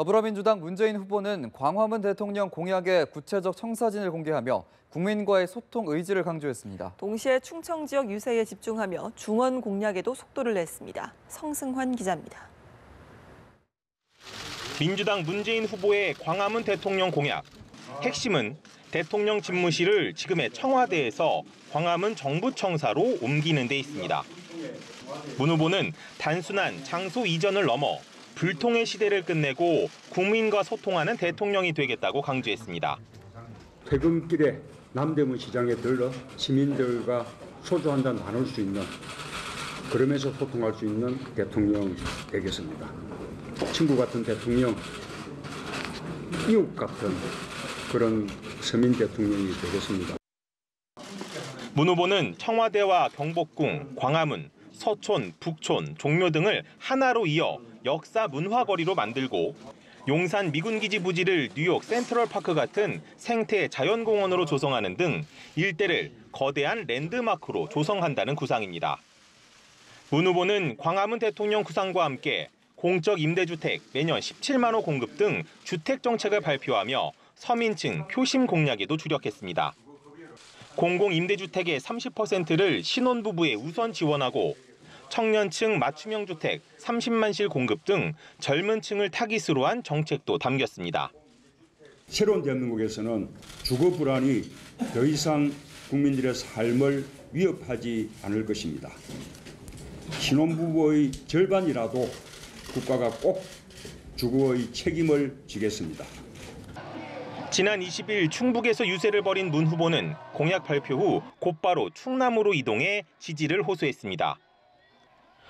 더불어민주당 문재인 후보는 광화문 대통령 공약의 구체적 청사진을 공개하며 국민과의 소통 의지를 강조했습니다. 동시에 충청 지역 유세에 집중하며 중원 공약에도 속도를 냈습니다. 성승환 기자입니다. 민주당 문재인 후보의 광화문 대통령 공약. 핵심은 대통령 집무실을 지금의 청와대에서 광화문 정부청사로 옮기는 데 있습니다. 문 후보는 단순한 장소 이전을 넘어 불통의 시대를 끝내고 국민과 소통하는 대통령이 되겠다고 강조했습니다. 퇴근길에 남대문 시장에 들러 시민들과 소주 한 잔 나눌 수 있는, 그러면서 소통할 수 있는 대통령이 되겠습니다. 친구 같은 대통령, 이웃 같은 그런 서민 대통령이 되겠습니다. 문 후보는 청와대와 경복궁, 광화문, 서촌, 북촌, 종묘 등을 하나로 이어 역사 문화거리로 만들고 용산 미군기지 부지를 뉴욕 센트럴파크 같은 생태 자연공원으로 조성하는 등 일대를 거대한 랜드마크로 조성한다는 구상입니다. 문 후보는 광화문 대통령 구상과 함께 공적 임대주택 매년 17만 호 공급 등 주택 정책을 발표하며 서민층 표심 공약에도 주력했습니다. 공공임대주택의 30%를 신혼부부에 우선 지원하고 청년층 맞춤형 주택 30만 실 공급 등 젊은 층을 타깃으로 한 정책도 담겼습니다. 새로운 대한민국에서는 주거 불안이 더 이상 국민들의 삶을 위협하지 않을 것입니다. 신혼부부의 절반이라도 국가가 꼭 주거의 책임을 지겠습니다. 지난 20일 충북에서 유세를 벌인 문 후보는 공약 발표 후 곧바로 충남으로 이동해 지지를 호소했습니다.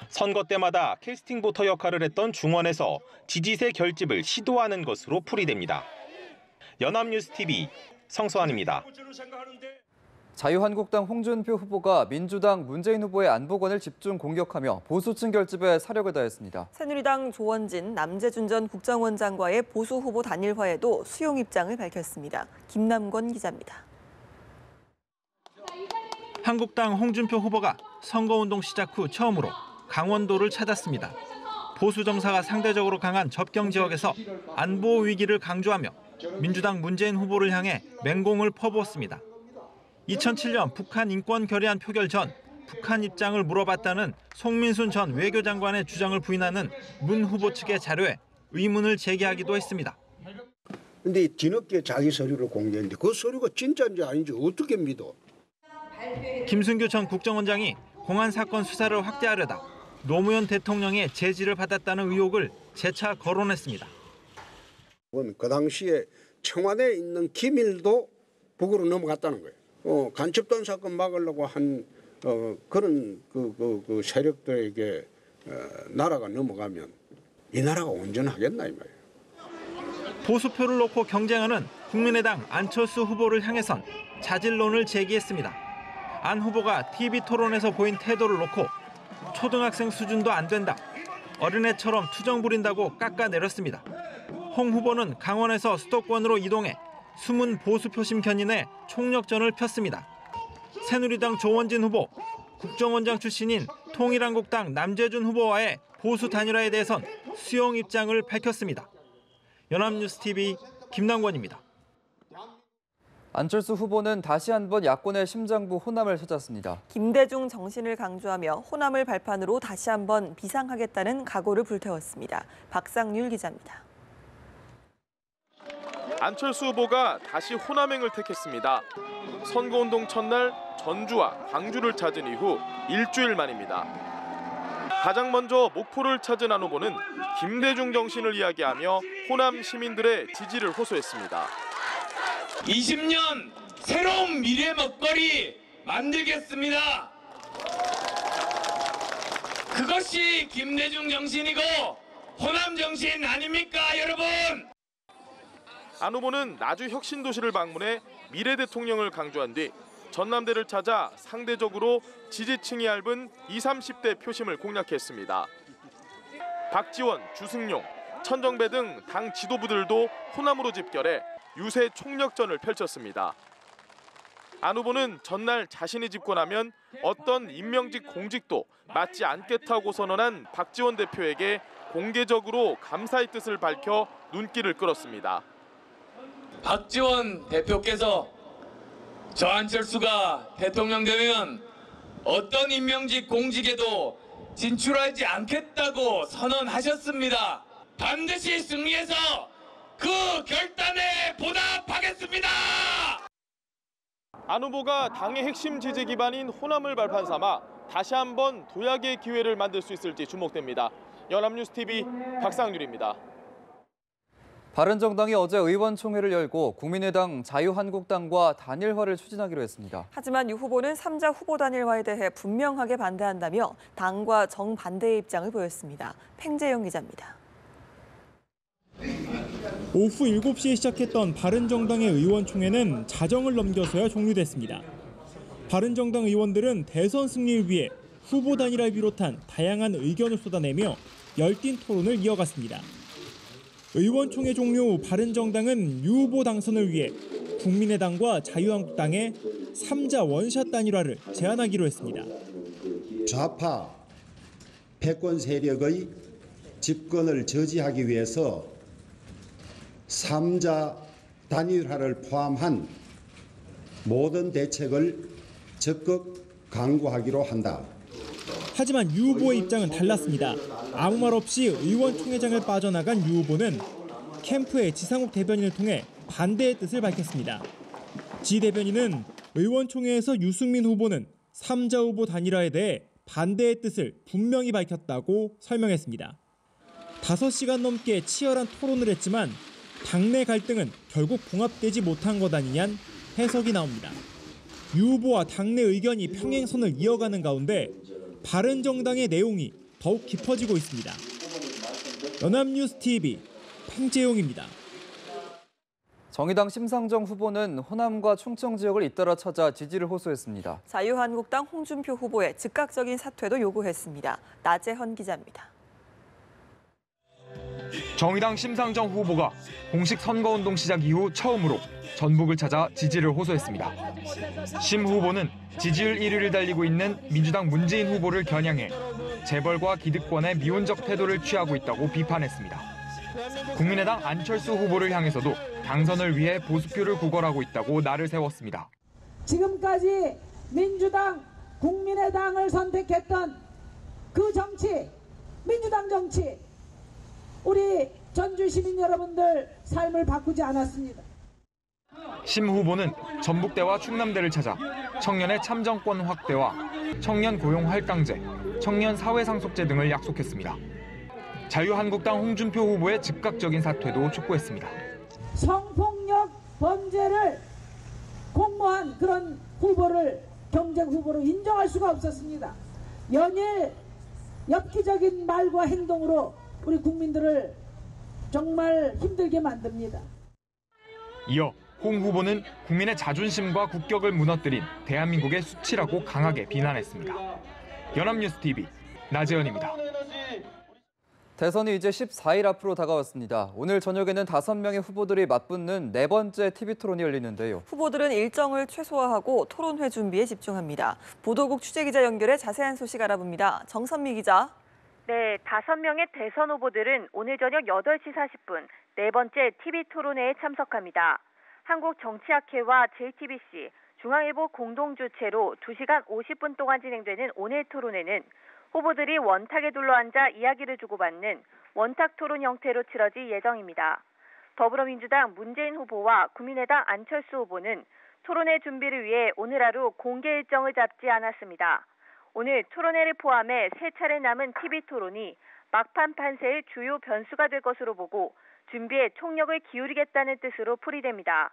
선거 때마다 캐스팅 보터 역할을 했던 중원에서 지지세 결집을 시도하는 것으로 풀이됩니다. 연합뉴스TV 성서환입니다. 자유한국당 홍준표 후보가 민주당 문재인 후보의 안보관을 집중 공격하며 보수층 결집에 사력을 다했습니다. 새누리당 조원진, 남재준 전 국정원장과의 보수 후보 단일화에도 수용 입장을 밝혔습니다. 김남권 기자입니다. 한국당 홍준표 후보가 선거운동 시작 후 처음으로 강원도를 찾았습니다. 보수 정사가 상대적으로 강한 접경 지역에서 안보 위기를 강조하며 민주당 문재인 후보를 향해 맹공을 퍼부었습니다. 2007년 북한 인권 결의안 표결 전 북한 입장을 물어봤다는 송민순 전 외교장관의 주장을 부인하는 문 후보 측의 자료에 의문을 제기하기도 했습니다. 근데 뒤늦게 자기 서류를 공개했는데 그 서류가 진짜인지 아닌지 어떻게 믿어? 김순규 전 국정원장이 공안 사건 수사를 확대하려다 노무현 대통령의 제지를 받았다는 의혹을 재차 거론했습니다. 그 당시에 청와대에 있는 기밀도 북으로 넘어갔다는 거예요. 간첩단 사건 막으려고 한 그런 그 세력들에게 나라가 넘어가면 이 나라가 온전하겠나 이 말이에요. 보수표를 놓고 경쟁하는 국민의당 안철수 후보를 향해선 자질론을 제기했습니다. 안 후보가 TV토론에서 보인 태도를 놓고 초등학생 수준도 안 된다, 어린애처럼 투정 부린다고 깎아내렸습니다. 홍 후보는 강원에서 수도권으로 이동해 숨은 보수 표심 견인에 총력전을 폈습니다. 새누리당 조원진 후보, 국정원장 출신인 통일한국당 남재준 후보와의 보수 단일화에 대해선 수용 입장을 밝혔습니다. 연합뉴스TV 김남권입니다. 안철수 후보는 다시 한번 야권의 심장부 호남을 찾았습니다. 김대중 정신을 강조하며 호남을 발판으로 다시 한번 비상하겠다는 각오를 불태웠습니다. 박상률 기자입니다. 안철수 후보가 다시 호남행을 택했습니다. 선거운동 첫날 전주와 광주를 찾은 이후 일주일 만입니다. 가장 먼저 목포를 찾은 안 후보는 김대중 정신을 이야기하며 호남 시민들의 지지를 호소했습니다. 20년 새로운 미래 먹거리 만들겠습니다. 그것이 김대중 정신이고 호남 정신 아닙니까, 여러분? 안 후보는 나주 혁신도시를 방문해 미래 대통령을 강조한 뒤 전남대를 찾아 상대적으로 지지층이 얇은 20, 30대 표심을 공략했습니다. 박지원, 주승용, 천정배 등 당 지도부들도 호남으로 집결해 유세 총력전을 펼쳤습니다. 안 후보는 전날 자신이 집고 나면 어떤 임명직 공직도 맡지 않겠다고 선언한 박지원 대표에게 공개적으로 감사의 뜻을 밝혀 눈길을 끌었습니다. 박지원 대표께서 저 안철수가 대통령 되면 어떤 임명직 공직에도 진출하지 않겠다고 선언하셨습니다. 반드시 승리해서 그 결단에 보답하겠습니다. 안 후보가 당의 핵심 지지 기반인 호남을 발판 삼아 다시 한번 도약의 기회를 만들 수 있을지 주목됩니다. 연합뉴스TV 박상률입니다. 바른정당이 어제 의원총회를 열고 국민의당, 자유한국당과 단일화를 추진하기로 했습니다. 하지만 유 후보는 3자 후보 단일화에 대해 분명하게 반대한다며 당과 정반대의 입장을 보였습니다. 팽재영 기자입니다. 오후 7시에 시작했던 바른정당의 의원총회는 자정을 넘겨서야 종료됐습니다. 바른정당 의원들은 대선 승리를 위해 후보 단일화를 비롯한 다양한 의견을 쏟아내며 열띤 토론을 이어갔습니다. 의원총회 종료 후 바른정당은 유 후보 당선을 위해 국민의당과 자유한국당의 3자 원샷 단일화를 제안하기로 했습니다. 좌파 패권 세력의 집권을 저지하기 위해서 3자 단일화를 포함한 모든 대책을 적극 강구하기로 한다. 하지만 유 후보의 입장은 달랐습니다. 아무 말 없이 의원총회장을 빠져나간 유 후보는 캠프의 지상욱 대변인을 통해 반대의 뜻을 밝혔습니다. 지 대변인은 의원총회에서 유승민 후보는 3자 후보 단일화에 대해 반대의 뜻을 분명히 밝혔다고 설명했습니다. 5시간 넘게 치열한 토론을 했지만 당내 갈등은 결국 봉합되지 못한 것 아니냐는 해석이 나옵니다. 유 후보와 당내 의견이 평행선을 이어가는 가운데 바른정당의 내용이 더욱 깊어지고 있습니다. 연합뉴스TV 팽재용입니다. 정의당 심상정 후보는 호남과 충청 지역을 잇따라 찾아 지지를 호소했습니다. 자유한국당 홍준표 후보의 즉각적인 사퇴도 요구했습니다. 나재헌 기자입니다. 정의당 심상정 후보가 공식 선거운동 시작 이후 처음으로 전북을 찾아 지지를 호소했습니다. 심 후보는 지지율 1위를 달리고 있는 민주당 문재인 후보를 겨냥해 재벌과 기득권의 미온적 태도를 취하고 있다고 비판했습니다. 국민의당 안철수 후보를 향해서도 당선을 위해 보수표를 구걸하고 있다고 날을 세웠습니다. 지금까지 민주당, 국민의당을 선택했던 그 정치, 민주당 정치, 우리 전주 시민 여러분들 삶을 바꾸지 않았습니다. 심 후보는 전북대와 충남대를 찾아 청년의 참정권 확대와 청년 고용 할당제, 청년 사회상속제 등을 약속했습니다. 자유한국당 홍준표 후보의 즉각적인 사퇴도 촉구했습니다. 성폭력 범죄를 공모한 그런 후보를 경쟁 후보로 인정할 수가 없었습니다. 연일 엽기적인 말과 행동으로 우리 국민들을 정말 힘들게 만듭니다. 이어 홍 후보는 국민의 자존심과 국격을 무너뜨린 대한민국의 수치라고 강하게 비난했습니다. 연합뉴스TV 나재헌입니다. 대선이 이제 14일 앞으로 다가왔습니다. 오늘 저녁에는 5명의 후보들이 맞붙는 4번째 TV토론이 열리는데요. 후보들은 일정을 최소화하고 토론회 준비에 집중합니다. 보도국 취재기자 연결해 자세한 소식 알아봅니다. 정선미 기자. 네, 5명의 대선 후보들은 오늘 저녁 8시 40분 4번째 TV토론회에 참석합니다. 한국정치학회와 JTBC, 중앙일보 공동 주최로 2시간 50분 동안 진행되는 오늘 토론회는 후보들이 원탁에 둘러앉아 이야기를 주고받는 원탁 토론 형태로 치러질 예정입니다. 더불어민주당 문재인 후보와 국민의당 안철수 후보는 토론회 준비를 위해 오늘 하루 공개 일정을 잡지 않았습니다. 오늘 토론회를 포함해 3차례 남은 TV토론이 막판 판세의 주요 변수가 될 것으로 보고 준비에 총력을 기울이겠다는 뜻으로 풀이됩니다.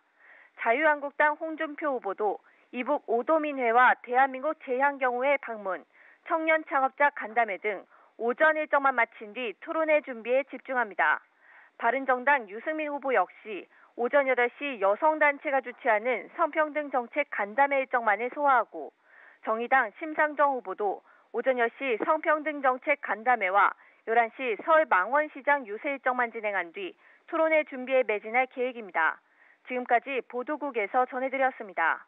자유한국당 홍준표 후보도 이북 오도민회와 대한민국 재향경호회 방문, 청년 창업자 간담회 등 오전 일정만 마친 뒤 토론회 준비에 집중합니다. 바른정당 유승민 후보 역시 오전 8시 여성단체가 주최하는 성평등 정책 간담회 일정만을 소화하고 정의당 심상정 후보도 오전 10시 성평등 정책 간담회와 11시 서울 망원시장 유세 일정만 진행한 뒤 토론회 준비에 매진할 계획입니다. 지금까지 보도국에서 전해드렸습니다.